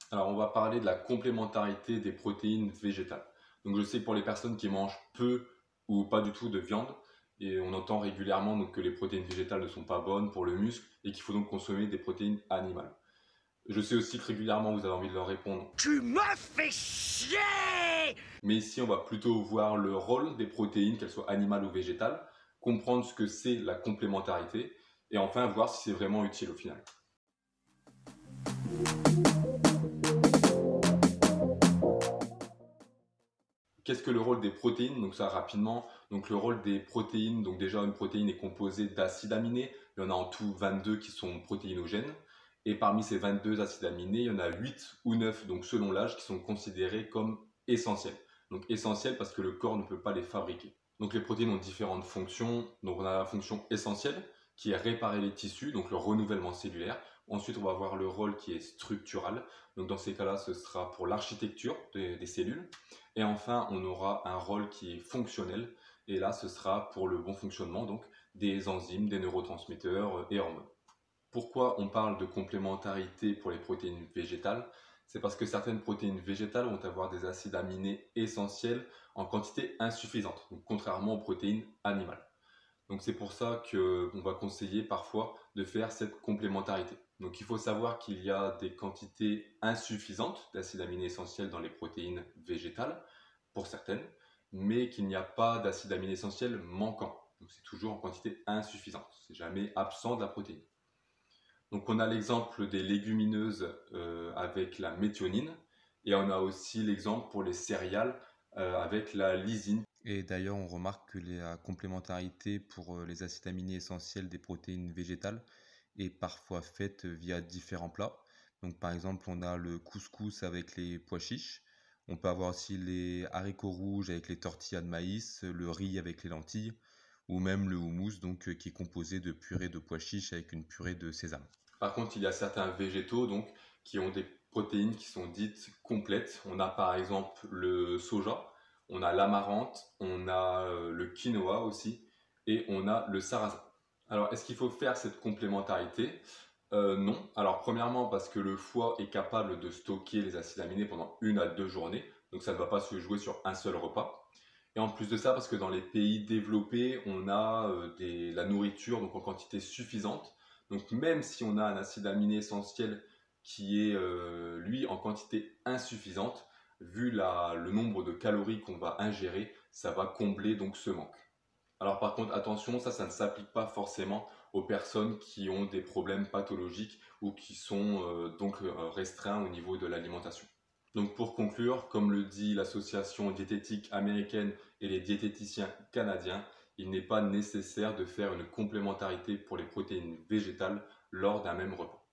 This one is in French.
Alors, on va parler de la complémentarité des protéines végétales. Donc, je sais que pour les personnes qui mangent peu ou pas du tout de viande, et on entend régulièrement donc, que les protéines végétales ne sont pas bonnes pour le muscle et qu'il faut donc consommer des protéines animales. Je sais aussi que régulièrement vous avez envie de leur répondre. Tu me fais chier! Mais ici, on va plutôt voir le rôle des protéines, qu'elles soient animales ou végétales, comprendre ce que c'est la complémentarité et enfin voir si c'est vraiment utile au final. Qu'est-ce que le rôle des protéines? Donc ça rapidement, donc le rôle des protéines, donc déjà une protéine est composée d'acides aminés, il y en a en tout 22 qui sont protéinogènes, et parmi ces 22 acides aminés, il y en a 8 ou 9, donc selon l'âge, qui sont considérés comme essentiels. Donc essentiels parce que le corps ne peut pas les fabriquer. Donc les protéines ont différentes fonctions, donc on a la fonction essentielle, qui est réparer les tissus, donc le renouvellement cellulaire. Ensuite, on va voir le rôle qui est structural, donc dans ces cas-là, ce sera pour l'architecture des cellules. Et enfin, on aura un rôle qui est fonctionnel. Et là, ce sera pour le bon fonctionnement donc des enzymes, des neurotransmetteurs et hormones. Pourquoi on parle de complémentarité pour les protéines végétales? C'est parce que certaines protéines végétales vont avoir des acides aminés essentiels en quantité insuffisante, donc contrairement aux protéines animales. Donc c'est pour ça qu'on va conseiller parfois de faire cette complémentarité. Donc il faut savoir qu'il y a des quantités insuffisantes d'acides aminés essentiels dans les protéines végétales, pour certaines, mais qu'il n'y a pas d'acides aminés essentiels manquants. Donc c'est toujours en quantité insuffisante, c'est jamais absent de la protéine. Donc on a l'exemple des légumineuses avec la méthionine, et on a aussi l'exemple pour les céréales avec la lysine. Et d'ailleurs, on remarque que la complémentarité pour les acides aminés essentiels des protéines végétales est parfois faite via différents plats. Donc, par exemple, on a le couscous avec les pois chiches. On peut avoir aussi les haricots rouges avec les tortillas de maïs, le riz avec les lentilles, ou même le houmous, donc qui est composé de purée de pois chiches avec une purée de sésame. Par contre, il y a certains végétaux donc, qui ont des protéines qui sont dites complètes. On a par exemple le soja, on a l'amarante, on a le quinoa aussi, et on a le sarrasin. Alors, est-ce qu'il faut faire cette complémentarité? Non. Alors, premièrement, parce que le foie est capable de stocker les acides aminés pendant 1 à 2 journées, donc ça ne va pas se jouer sur un seul repas. Et en plus de ça, parce que dans les pays développés, on a la nourriture donc en quantité suffisante. Donc même si on a un acide aminé essentiel qui est lui en quantité insuffisante, vu le nombre de calories qu'on va ingérer, ça va combler donc ce manque. Alors par contre, attention, ça ne s'applique pas forcément aux personnes qui ont des problèmes pathologiques ou qui sont donc restreints au niveau de l'alimentation. Donc pour conclure, comme le dit l'association diététique américaine et les diététiciens canadiens, il n'est pas nécessaire de faire une complémentarité pour les protéines végétales lors d'un même repas.